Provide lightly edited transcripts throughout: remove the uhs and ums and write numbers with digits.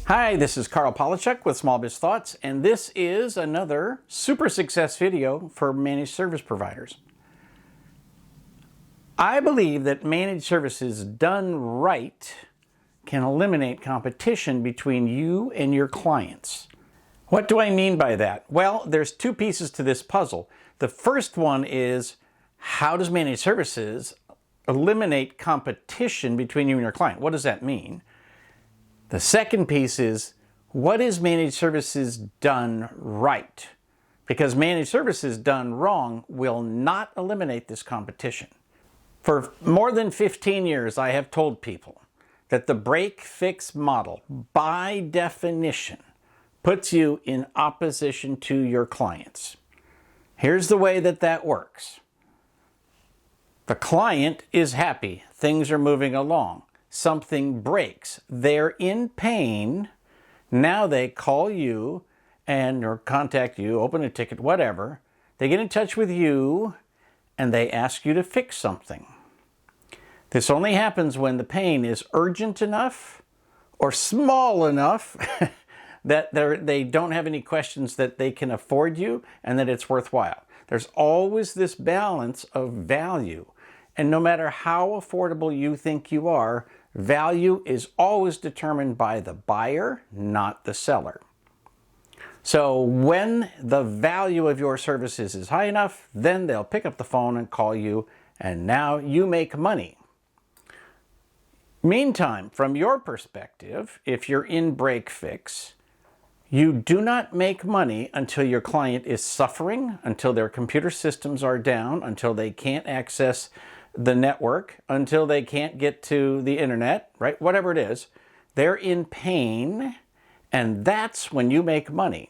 Hi, this is Carl Polachuk with Small Biz Thoughts, and this is another super success video for managed service providers. I believe that managed services done right can eliminate competition between you and your clients. What do I mean by that? Well, there's two pieces to this puzzle. The first one is, how does managed services eliminate competition between you and your client? What does that mean? The second piece is, what is managed services done right? Because managed services done wrong will not eliminate this competition. For more than 15 years, I have told people that the break-fix model, by definition, puts you in opposition to your clients. Here's the way that works. The client is happy. Things are moving along. Something breaks. They're in pain. Now they call you or contact you, open a ticket, whatever. They get in touch with you and they ask you to fix something. This only happens when the pain is urgent enough or small enough that they don't have any questions that they can afford you and that it's worthwhile. There's always this balance of value. And no matter how affordable you think you are, value is always determined by the buyer, not the seller. So when the value of your services is high enough, then they'll pick up the phone and call you, and now you make money. Meantime, from your perspective, if you're in break-fix, you do not make money until your client is suffering, until their computer systems are down, until they can't access the network, until they can't get to the internet, right? Whatever it is, they're in pain, and that's when you make money.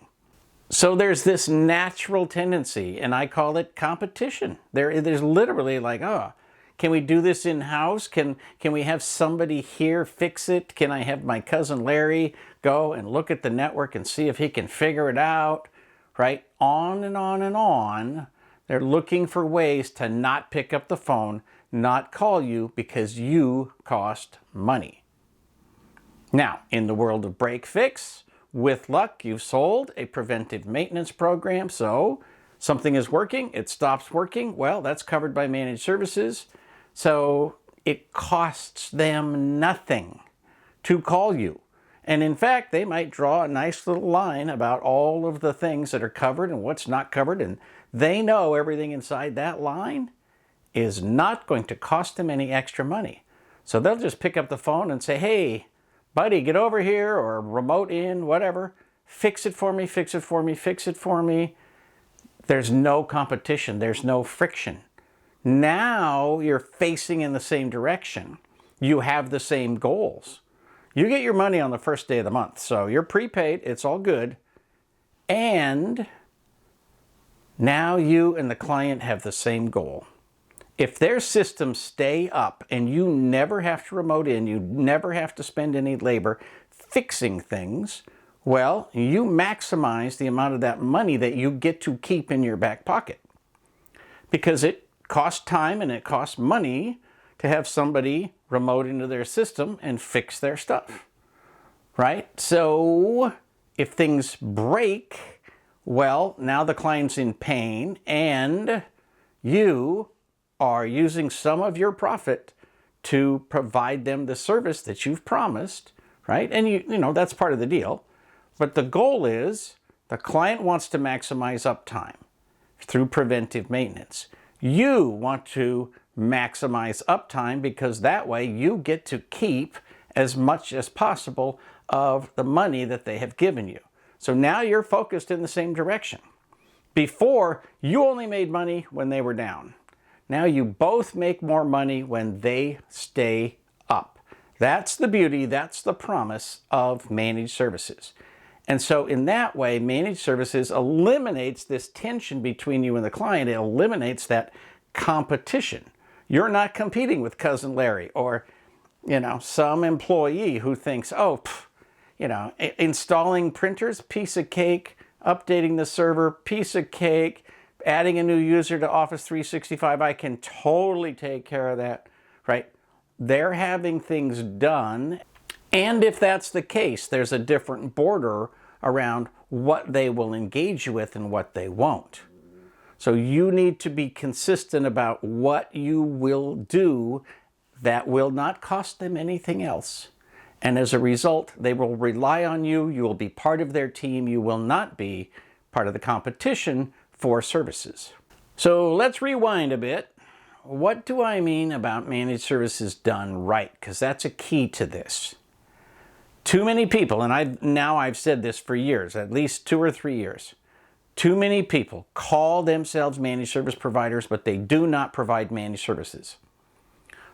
So there's this natural tendency, and I call it competition. There's literally like, oh, can we do this in-house? Can we have somebody here fix it? Can I have my cousin Larry go and look at the network and see if he can figure it out, right? On and on and on. They're looking for ways to not pick up the phone, not call you because you cost money. Now, in the world of break-fix, with luck, you've sold a preventive maintenance program. So something is working, it stops working. Well, that's covered by managed services. So it costs them nothing to call you. And in fact, they might draw a nice little line about all of the things that are covered and what's not covered. And they know everything inside that line is not going to cost them any extra money. So they'll just pick up the phone and say, hey, buddy, get over here, or remote in, whatever. Fix it for me, fix it for me, fix it for me. There's no competition. There's no friction. Now you're facing in the same direction. You have the same goals. You get your money on the first day of the month. So you're prepaid. It's all good. And now you and the client have the same goal. If their systems stay up and you never have to remote in, you never have to spend any labor fixing things, well, you maximize the amount of that money that you get to keep in your back pocket. Because it costs time and it costs money to have somebody remote into their system and fix their stuff, right? So if things break, well, now the client's in pain and you are using some of your profit to provide them the service that you've promised, right? And you know, that's part of the deal. But the goal is the client wants to maximize uptime through preventive maintenance. You want to maximize uptime because that way you get to keep as much as possible of the money that they have given you. So now you're focused in the same direction. Before, you only made money when they were down. Now you both make more money when they stay up. That's the beauty, that's the promise of managed services. And so in that way, managed services eliminates this tension between you and the client. It eliminates that competition. You're not competing with cousin Larry or, some employee who thinks, installing printers, piece of cake, updating the server, piece of cake, adding a new user to Office 365, I can totally take care of that, right? They're having things done And if that's the case, there's a different border around what they will engage you with and what they won't. So you need to be consistent about what you will do that will not cost them anything else. And as a result, they will rely on you. You will be part of their team. You will not be part of the competition for services. So let's rewind a bit. What do I mean about managed services done right? Because that's a key to this. Too many people, and I've said this for years, at least 2 or 3 years, too many people call themselves managed service providers, but they do not provide managed services.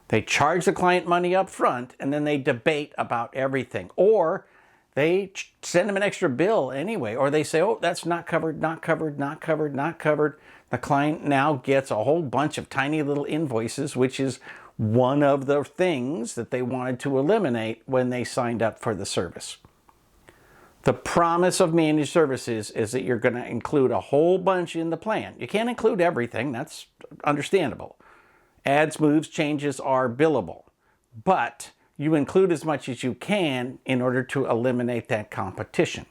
They charge the client money up front, and then they debate about everything. Or they send them an extra bill anyway. Or they say, oh, that's not covered, not covered, not covered, not covered. The client now gets a whole bunch of tiny little invoices, which is one of the things that they wanted to eliminate when they signed up for the service. The promise of managed services is that you're going to include a whole bunch in the plan. You can't include everything. That's understandable. Adds, moves, changes are billable. But you include as much as you can in order to eliminate that competition.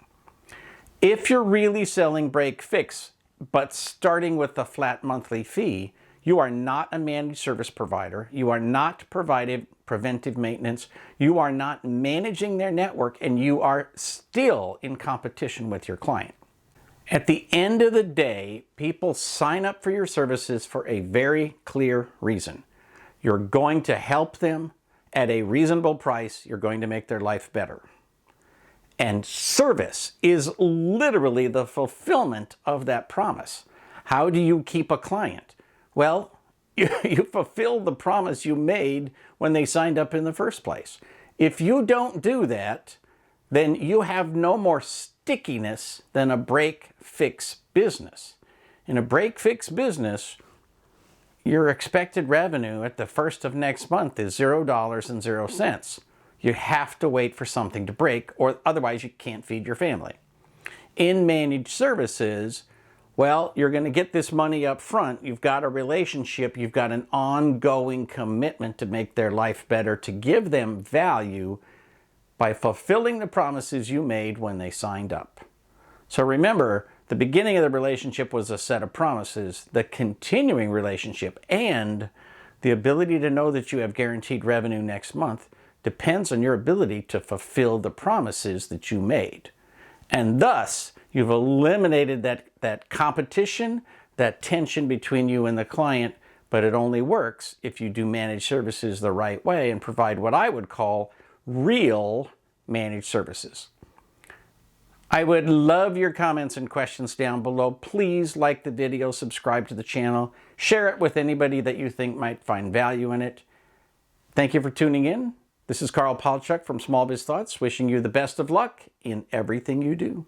If you're really selling break fix, but starting with a flat monthly fee, you are not a managed service provider. You are not providing preventive maintenance. You are not managing their network, and you are still in competition with your client. At the end of the day, people sign up for your services for a very clear reason. You're going to help them at a reasonable price. You're going to make their life better. And service is literally the fulfillment of that promise. How do you keep a client? Well, you fulfill the promise you made when they signed up in the first place. If you don't do that, then you have no more stickiness than a break-fix business. In a break-fix business, your expected revenue at the first of next month is $0.00. You have to wait for something to break, or otherwise you can't feed your family. In managed services, well, you're going to get this money up front. You've got a relationship. You've got an ongoing commitment to make their life better, to give them value by fulfilling the promises you made when they signed up. So remember, the beginning of the relationship was a set of promises. The continuing relationship and the ability to know that you have guaranteed revenue next month depends on your ability to fulfill the promises that you made. And thus, you've eliminated that competition, that tension between you and the client, but it only works if you do managed services the right way and provide what I would call real managed services. I would love your comments and questions down below. Please like the video, subscribe to the channel, share it with anybody that you think might find value in it. Thank you for tuning in. This is Carl Palchuk from Small Biz Thoughts, wishing you the best of luck in everything you do.